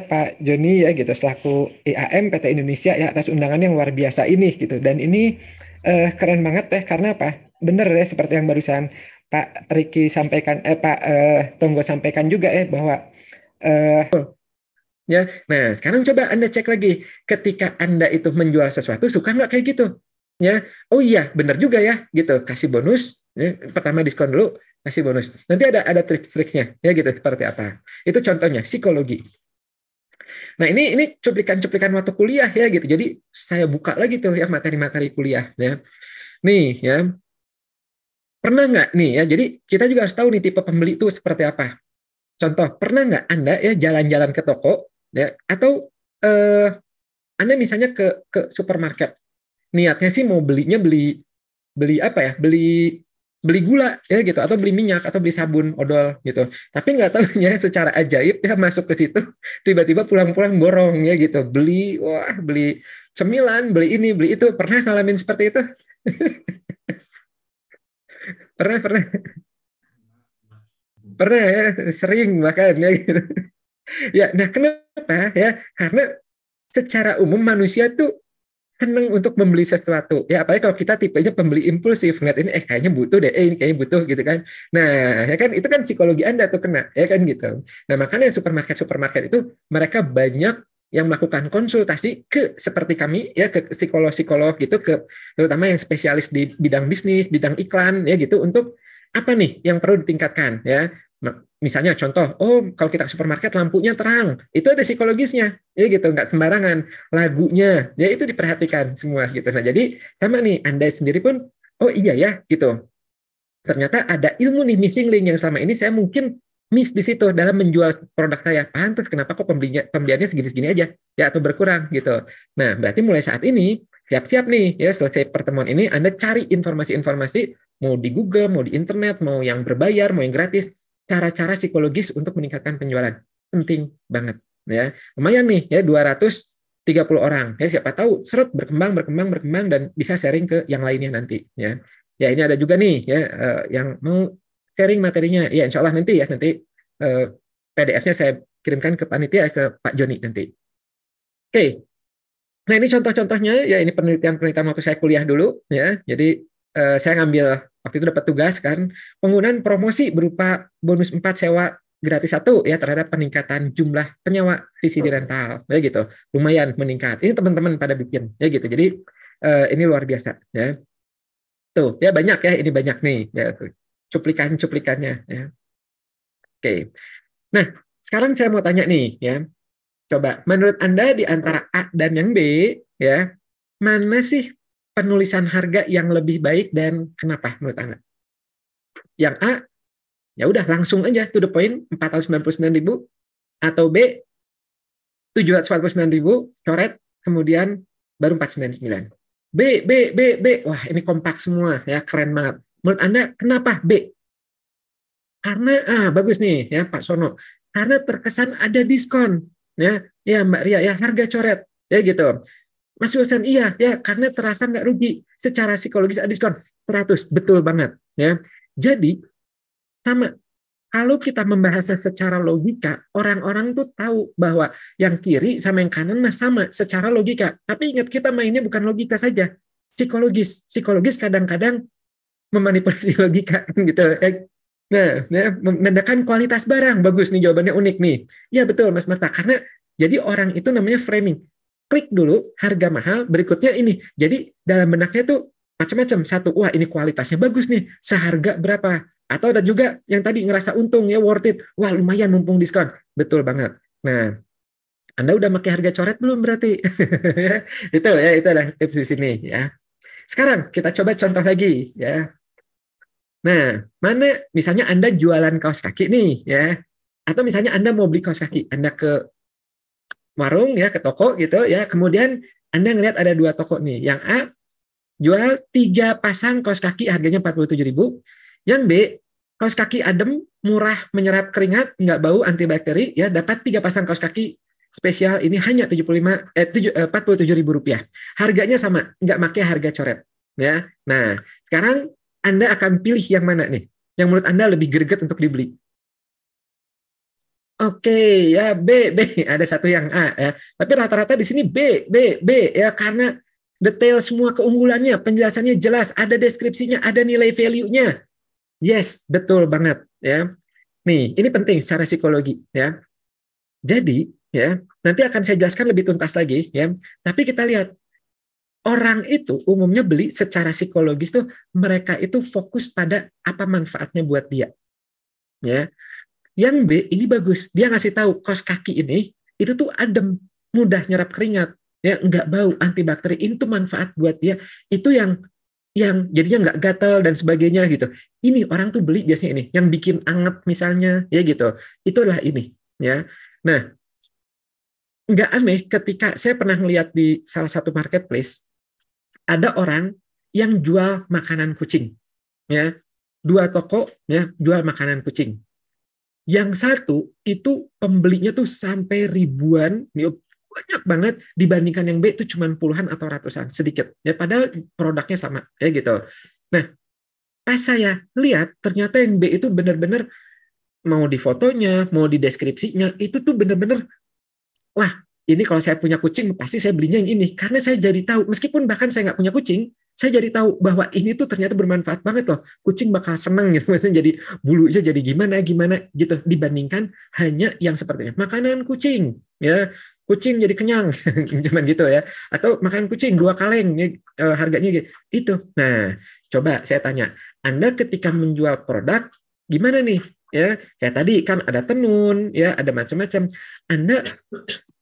Pak Joni ya gitu selaku IAM PT Indonesia ya atas undangan yang luar biasa ini gitu. Dan ini keren banget ya karena apa? Bener ya seperti yang barusan Pak Riki sampaikan, Pak Tonggo sampaikan juga ya bahwa ya. Nah, sekarang coba Anda cek lagi. Ketika Anda itu menjual sesuatu, suka nggak kayak gitu? Ya, oh iya, benar juga ya, gitu. Kasih bonus, ya, pertama diskon dulu, kasih bonus. Nanti ada trik-triknya, ya gitu. Seperti apa? Itu contohnya psikologi. Nah, ini cuplikan-cuplikan waktu kuliah ya gitu. Jadi saya buka lagi tuh ya materi-materi kuliah. Ya, nih ya. Pernah nggak nih ya? Jadi kita juga harus tahu nih tipe pembeli itu seperti apa. Contoh, pernah nggak Anda ya jalan-jalan ke toko ya atau eh, Anda misalnya ke supermarket, niatnya sih mau beli beli apa ya? Beli gula ya gitu atau beli minyak atau beli sabun odol gitu. Tapi nggak tahunya secara ajaib ya masuk ke situ tiba-tiba pulang-pulang borong ya gitu. Beli cemilan, beli ini, beli itu. Pernah ngalamin seperti itu? Pernah, pernah. Pernah ya, sering bahkan ya gitu. Ya, nah kenapa ya? Karena secara umum manusia tuh seneng untuk membeli sesuatu. Ya, apalagi kalau kita tipenya pembeli impulsif, ngeliat ini, kayaknya butuh deh, ini kayaknya butuh gitu kan. Nah, ya kan itu kan psikologi Anda tuh kena, ya kan gitu. Nah, makanya supermarket itu mereka banyak yang melakukan konsultasi ke seperti kami ya ke psikolog-psikolog gitu ke terutama yang spesialis di bidang bisnis, bidang iklan ya gitu untuk apa nih yang perlu ditingkatkan ya. Misalnya contoh, kalau kita ke supermarket lampunya terang, itu ada psikologisnya, ya gitu, nggak sembarangan lagunya, ya itu diperhatikan semua gitu. Nah, jadi sama nih, Anda sendiri pun, oh iya ya, gitu. Ternyata ada ilmu nih missing link yang selama ini saya mungkin miss di situ dalam menjual produk saya. Pantas kenapa kok pembeliannya segini-segini aja, ya atau berkurang gitu. Nah, berarti mulai saat ini siap-siap nih ya selesai pertemuan ini Anda cari informasi-informasi mau di Google, mau di internet, mau yang berbayar, mau yang gratis, cara-cara psikologis untuk meningkatkan penjualan. Penting banget ya. Lumayan nih ya 230 orang. Ya siapa tahu seret berkembang berkembang berkembang dan bisa sharing ke yang lainnya nanti ya. Ya ini ada juga nih ya yang mau sharing materinya. Ya insya Allah nanti ya nanti PDF-nya saya kirimkan ke panitia ke Pak Joni nanti. Oke, nah ini contoh-contohnya ya ini penelitian-penelitian waktu saya kuliah dulu ya. Jadi saya ngambil waktu itu dapat tugas kan penggunaan promosi berupa bonus 4 sewa gratis satu ya terhadap peningkatan jumlah penyewa VCD rental ya gitu. Lumayan meningkat. Ini teman-teman pada bikin ya gitu. Jadi ini luar biasa ya. Tuh, ya banyak ya, ini banyak nih, ya tuh. Cuplikan-cuplikannya ya. Oke. Nah, sekarang saya mau tanya nih ya. Coba menurut Anda di antara A dan yang B ya, mana sih penulisan harga yang lebih baik dan kenapa menurut Anda? Yang A ya udah langsung aja to the point 499.000 atau B 749.000 coret kemudian baru 499. B B B B. Wah, ini kompak semua ya, keren banget. Menurut Anda kenapa B? Karena bagus nih ya Pak Sono. Karena terkesan ada diskon ya. Ya Mbak Ria ya harga coret ya gitu. Mas Wilson iya ya karena terasa nggak rugi secara psikologis ada diskon 100 betul banget ya. Jadi sama kalau kita membahasnya secara logika, orang-orang tuh tahu bahwa yang kiri sama yang kanan mah sama secara logika. Tapi ingat kita mainnya bukan logika saja, psikologis. Psikologis kadang-kadang memanipulasi logika gitu. Nah, ya, menandakan kualitas barang. Bagus nih jawabannya unik nih. Ya betul Mas Marta. Karena jadi orang itu namanya framing. Klik dulu harga mahal, berikutnya ini. Jadi dalam benaknya tuh macam-macam. Satu, wah ini kualitasnya bagus nih. Seharga berapa? Atau ada juga yang tadi ngerasa untung ya worth it. Wah lumayan mumpung diskon. Betul banget. Nah, Anda udah pakai harga coret belum berarti? Itu adalah tips di sini ya. Sekarang kita coba contoh lagi ya. Nah, mana misalnya Anda jualan kaos kaki nih ya, atau misalnya Anda mau beli kaos kaki, Anda ke warung ya, ke toko gitu ya, kemudian Anda ngelihat ada dua toko nih, yang A jual 3 pasang kaos kaki harganya 47.000, yang B kaos kaki adem, murah, menyerap keringat, nggak bau, antibakteri ya, dapat 3 pasang kaos kaki spesial ini hanya 47.000 rupiah. Harganya sama, nggak pakai harga coret ya. Nah, sekarang Anda akan pilih yang mana nih? Yang menurut Anda lebih greget untuk dibeli? Oke, ya B ada satu yang A ya. Tapi rata-rata di sini B ya karena detail semua keunggulannya, penjelasannya jelas, ada deskripsinya, ada nilai value-nya. Yes, betul banget ya. Nih, ini penting secara psikologi ya. Jadi ya, nanti akan saya jelaskan lebih tuntas lagi ya. Tapi kita lihat orang itu umumnya beli secara psikologis tuh mereka itu fokus pada apa manfaatnya buat dia ya. Yang B ini bagus, dia ngasih tahu kaos kaki ini itu tuh adem, mudah nyerap keringat, ya nggak bau, antibakteri, itu manfaat buat dia. Itu yang jadinya nggak gatal dan sebagainya gitu. Ini orang tuh beli biasanya ini, yang bikin anget misalnya, ya gitu. Itulah ini, ya. Nah, nggak aneh ketika saya pernah melihat di salah satu marketplace ada orang yang jual makanan kucing, ya. Dua toko ya jual makanan kucing. Yang satu itu pembelinya tuh sampai ribuan, ya, banyak banget dibandingkan yang B itu cuma puluhan atau ratusan, sedikit. Ya padahal produknya sama, ya gitu. Nah, pas saya lihat ternyata yang B itu benar-benar mau di fotonya, mau di deskripsinya, itu tuh benar-benar wah, ini kalau saya punya kucing pasti saya belinya yang ini karena saya jadi tahu meskipun bahkan saya nggak punya kucing, saya jadi tahu bahwa ini tuh ternyata bermanfaat banget loh. Kucing bakal seneng gitu, maksudnya jadi bulunya jadi gimana gimana gitu dibandingkan hanya yang sepertinya makanan kucing ya, kucing jadi kenyang cuman gitu ya, atau makan kucing dua kaleng ya, harganya gitu. Itu. Nah, coba saya tanya, Anda ketika menjual produk gimana nih? Ya, kayak tadi kan ada tenun, ya ada macam-macam. Anda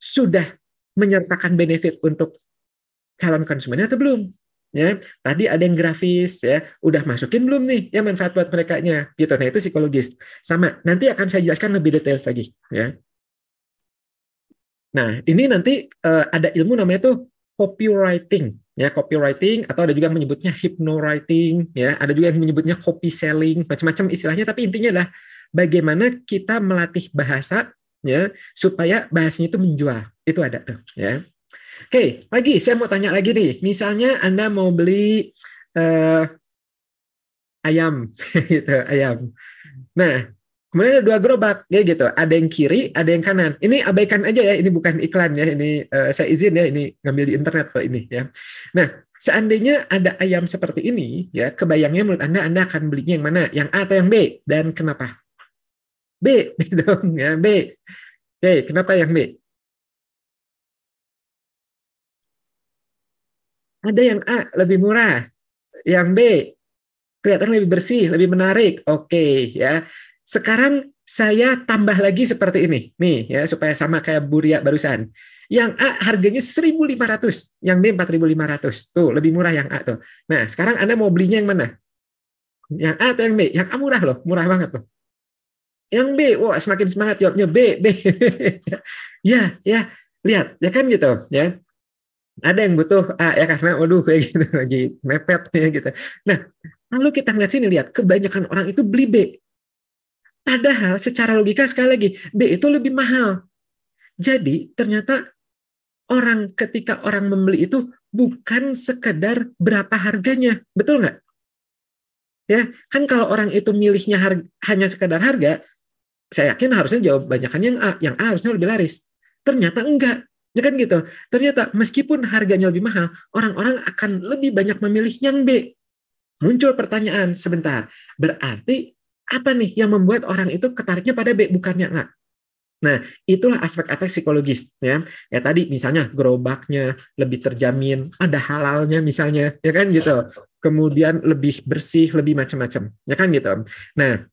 sudah menyertakan benefit untuk calon konsumennya atau belum? Ya, tadi ada yang grafis ya, udah masukin belum nih ya manfaat buat mereka-nya gitu. Nah, itu psikologis. Sama, nanti akan saya jelaskan lebih detail lagi ya. Nah, ini nanti ada ilmu namanya tuh copywriting ya, copywriting atau ada juga yang menyebutnya hypnowriting ya, ada juga yang menyebutnya copy selling, macam-macam istilahnya, tapi intinya adalah bagaimana kita melatih bahasa ya supaya bahasanya itu menjual. Itu ada tuh ya. Oke, lagi saya mau tanya lagi nih. Misalnya Anda mau beli eh, ayam gitu, ayam. Nah, kemudian ada dua gerobak ya gitu. Ada yang kiri, ada yang kanan. Ini abaikan aja ya, ini bukan iklan ya. Ini saya izin ya, ini ngambil di internet kalau ini ya. Nah, seandainya ada ayam seperti ini ya, kebayangnya menurut Anda akan belinya yang mana? Yang A atau yang B? Dan kenapa? B dong ya, B. Oke, kenapa yang B? Ada yang A lebih murah, yang B kelihatan lebih bersih, lebih menarik. Oke, ya. Sekarang saya tambah lagi seperti ini. Nih, ya, supaya sama kayak Buria barusan. Yang A harganya 1.500, yang B 4.500. Tuh, lebih murah yang A tuh. Nah, sekarang Anda mau belinya yang mana? Yang A atau yang B? Yang A murah loh, murah banget loh. Yang B, wah semakin semangat jawabnya B. Ya, ya, lihat, ya kan gitu, ya. Ada yang butuh A ya karena waduh kayak gitu lagi mepet ya gitu. Nah, lalu kita ngeliat sini, lihat kebanyakan orang itu beli B. Padahal secara logika sekali lagi B itu lebih mahal. Jadi ternyata ketika orang membeli itu bukan sekedar berapa harganya, betul nggak? Ya kan kalau orang itu milihnya hanya sekedar harga, saya yakin harusnya jawab banyakan yang A harusnya lebih laris. Ternyata enggak. Ya kan gitu. Ternyata meskipun harganya lebih mahal, orang-orang akan lebih banyak memilih yang B. Muncul pertanyaan sebentar. Berarti apa nih yang membuat orang itu ketariknya pada B bukannya A? Nah, itulah aspek-aspek psikologis ya. Ya tadi misalnya gerobaknya lebih terjamin, ada halalnya misalnya, ya kan gitu. Kemudian lebih bersih, lebih macam-macam, ya kan gitu. Nah,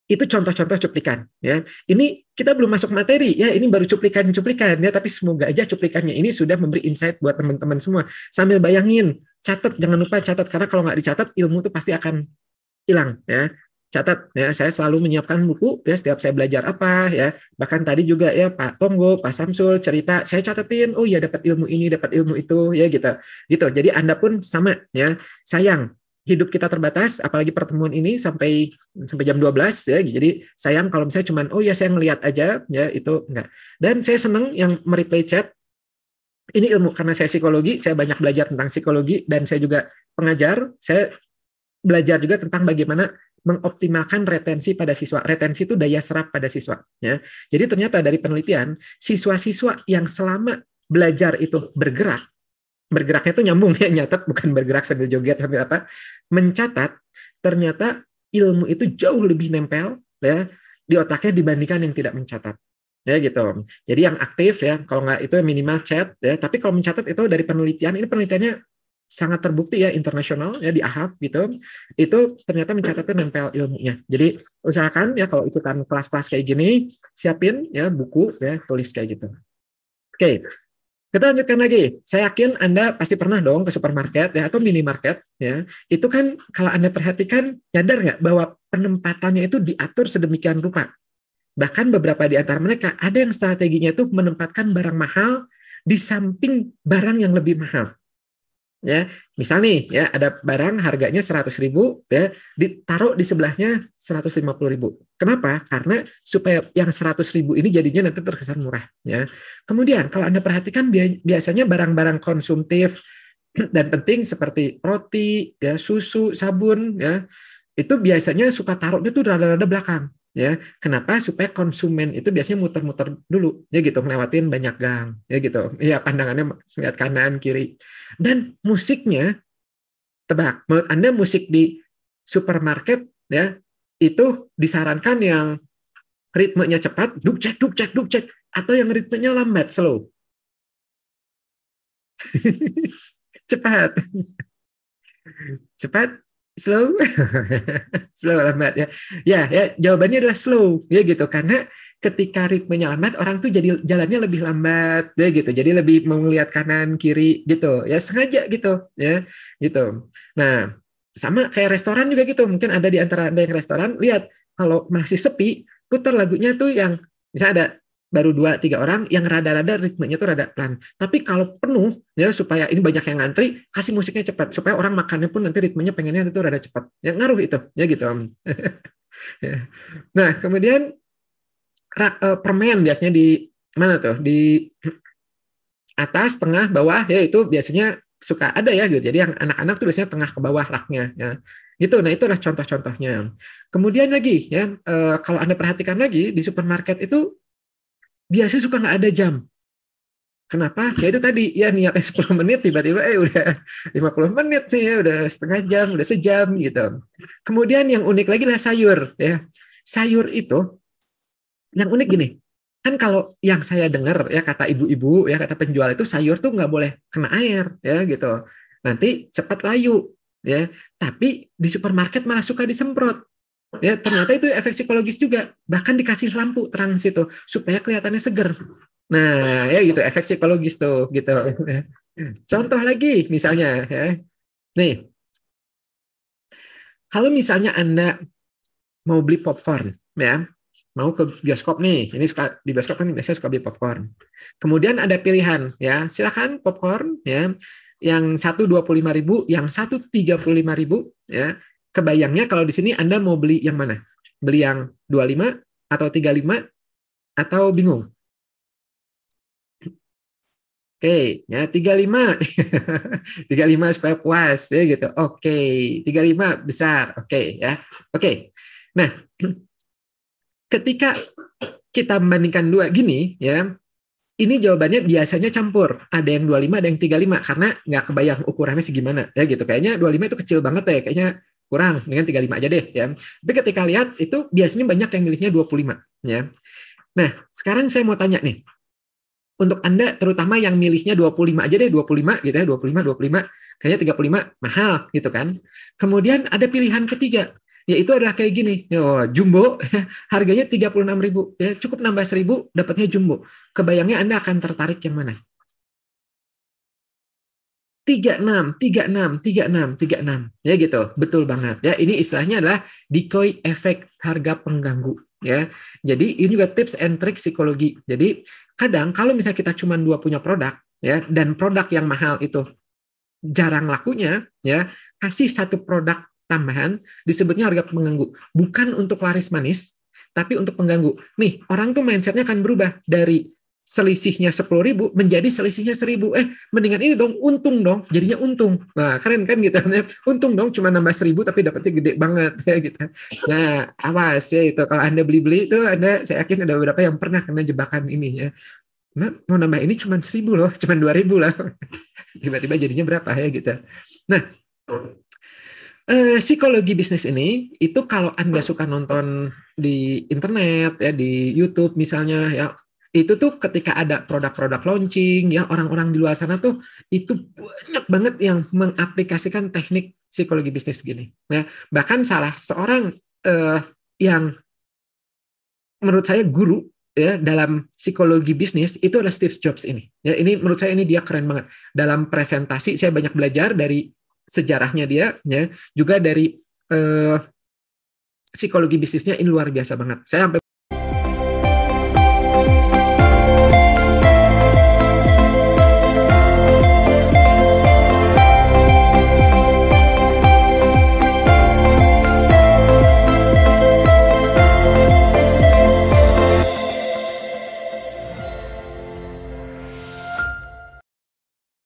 itu contoh-contoh cuplikan ya. Ini kita belum masuk materi ya, ini baru cuplikan-cuplikan ya, tapi semoga aja cuplikannya ini sudah memberi insight buat teman-teman semua. Sambil bayangin, catat, jangan lupa catat karena kalau nggak dicatat ilmu itu pasti akan hilang ya. Catat ya, saya selalu menyiapkan buku ya setiap saya belajar apa ya. Bahkan tadi juga ya Pak Tonggo, Pak Samsul cerita, saya catatin, oh ya dapat ilmu ini, dapat ilmu itu ya gitu. Gitu. Jadi Anda pun sama ya. Sayang hidup kita terbatas, apalagi pertemuan ini sampai sampai jam 12 ya. Jadi sayang kalau misalnya cuman oh ya saya ngelihat aja ya, itu enggak. Dan saya senang yang mereplay chat. Ini ilmu karena saya psikologi, saya banyak belajar tentang psikologi dan saya juga pengajar, saya belajar juga tentang bagaimana mengoptimalkan retensi pada siswa. Retensi itu daya serap pada siswa. Ya. Jadi ternyata dari penelitian, siswa-siswa yang selama belajar itu bergeraknya itu nyambung ya, nyatet bukan bergerak sambil joget sambil apa, mencatat, ternyata ilmu itu jauh lebih nempel ya di otaknya dibandingkan yang tidak mencatat. Ya gitu. Jadi yang aktif ya, kalau nggak itu minimal chat ya, tapi kalau mencatat itu dari penelitian, ini penelitiannya sangat terbukti ya internasional ya di AHAF gitu, itu ternyata mencatat itu nempel ilmunya. Jadi usahakan ya kalau ikutan kelas-kelas kayak gini, siapin ya buku ya, tulis kayak gitu. Oke, kita lanjutkan lagi. Saya yakin Anda pasti pernah dong ke supermarket ya atau minimarket ya. Itu kan kalau Anda perhatikan, nyadar nggak bahwa penempatannya itu diatur sedemikian rupa. Bahkan beberapa di antara mereka ada yang strateginya itu menempatkan barang mahal di samping barang yang lebih mahal. Ya, misal nih ya ada barang harganya 100.000 ya, ditaruh di sebelahnya 150.000. Kenapa? Karena supaya yang 100.000 ini jadinya nanti terkesan murah ya. Kemudian kalau Anda perhatikan biasanya barang-barang konsumtif dan penting seperti roti, ya, susu, sabun ya, itu biasanya suka taruhnya tuh rada-rada belakang ya. Kenapa? Supaya konsumen itu biasanya muter-muter dulu ya gitu, ngelewatin banyak gang ya gitu. Ya pandangannya lihat kanan kiri. Dan musiknya, tebak, menurut Anda musik di supermarket ya itu disarankan yang ritmenya cepat, duk cek duk cek duk cek, atau yang ritmenya lambat, slow. Cepat, cepat, slow, slow lambat ya. Ya, jawabannya adalah slow ya gitu, karena ketika ritmenya lambat orang tuh jadi jalannya lebih lambat ya gitu. Jadi lebih mau melihat kanan kiri gitu. Ya sengaja gitu ya gitu. Nah, sama kayak restoran juga gitu. Mungkin ada di antara Anda yang restoran, lihat kalau masih sepi, putar lagunya tuh yang misalnya ada baru 2-3 orang yang rada-rada ritmenya tuh rada pelan. Tapi kalau penuh ya supaya ini banyak yang ngantri, kasih musiknya cepat supaya orang makannya pun nanti ritmenya pengennya itu rada cepat. Yang ngaruh itu ya gitu. Nah, kemudian permen biasanya di mana tuh? Di atas, tengah, bawah ya itu biasanya suka ada ya gitu. Jadi yang anak-anak tuh biasanya tengah ke bawah raknya ya. Gitu. Nah, itu adalah contoh-contohnya. Kemudian lagi ya, kalau Anda perhatikan lagi di supermarket itu biasanya suka nggak ada jam. Kenapa? Ya itu tadi, ya niatnya 10 menit, tiba-tiba udah 50 menit nih ya, udah setengah jam, udah sejam gitu. Kemudian yang unik lagi lah sayur. Ya. Sayur itu, yang unik gini, kan kalau yang saya dengar ya kata ibu-ibu, ya kata penjual itu sayur tuh nggak boleh kena air, ya gitu. Nanti cepat layu. Ya. Tapi di supermarket malah suka disemprot. Ya, ternyata itu efek psikologis juga. Bahkan dikasih lampu terang situ supaya kelihatannya seger. Nah, ya gitu efek psikologis tuh gitu. Contoh lagi misalnya ya. Nih, kalau misalnya Anda mau beli popcorn ya, mau ke bioskop nih. Ini suka di bioskop kan biasanya suka beli popcorn. Kemudian ada pilihan ya, silakan popcorn ya. Yang satu 25.000, yang satu 35.000 ya. Kebayangnya kalau di sini Anda mau beli yang mana? Beli yang 25 atau 35 atau bingung? Oke, ya 35. 35 supaya puas ya gitu. Oke, 35 besar. Oke ya. Oke. Nah, ketika kita membandingkan dua gini ya, ini jawabannya biasanya campur. Ada yang 25, ada yang 35 karena nggak kebayang ukurannya segimana ya gitu. Kayaknya 25 itu kecil banget ya, kayaknya kurang dengan 35 aja deh ya. Tapi ketika lihat itu biasanya banyak yang milihnya 25 ya. Nah, sekarang saya mau tanya nih. Untuk Anda terutama yang milihnya 25 aja deh, 25 gitu ya, 25, kayaknya 35 mahal gitu kan. Kemudian ada pilihan ketiga, yaitu adalah kayak gini, jumbo, harganya 36.000, ya cukup nambah 1.000, dapatnya jumbo. Kebayangnya Anda akan tertarik yang mana? 36, ya gitu, betul banget ya. Ini istilahnya adalah decoy efek harga pengganggu ya. Jadi ini juga tips and trick psikologi. Jadi kadang kalau misalnya kita cuma dua punya produk ya, dan produk yang mahal itu jarang lakunya ya, kasih satu produk tambahan disebutnya harga pengganggu. Bukan untuk laris manis, tapi untuk pengganggu. Nih orang tuh mindsetnya akan berubah dari selisihnya 10.000 menjadi selisihnya 1.000. Mendingan ini dong, untung dong, jadinya untung. Nah, keren kan gitu. Untung dong, cuma nambah 1.000 tapi dapatnya gede banget ya gitu. Nah, awas ya itu. Kalau Anda beli-beli itu, saya yakin ada beberapa yang pernah kena jebakan ini ya. Nah, mau nambah ini cuma 1.000 loh, cuma 2.000 lah. Tiba-tiba jadinya berapa ya gitu. Nah, psikologi bisnis ini itu kalau Anda suka nonton di internet ya, di YouTube misalnya ya, itu tuh ketika ada produk-produk launching ya, orang-orang di luar sana tuh itu banyak banget yang mengaplikasikan teknik psikologi bisnis gini ya. Bahkan salah seorang yang menurut saya guru ya dalam psikologi bisnis itu adalah Steve Jobs ini. Ya, ini menurut saya ini dia keren banget. Dalam presentasi saya banyak belajar dari sejarahnya dia ya, juga dari psikologi bisnisnya ini luar biasa banget. Saya sampai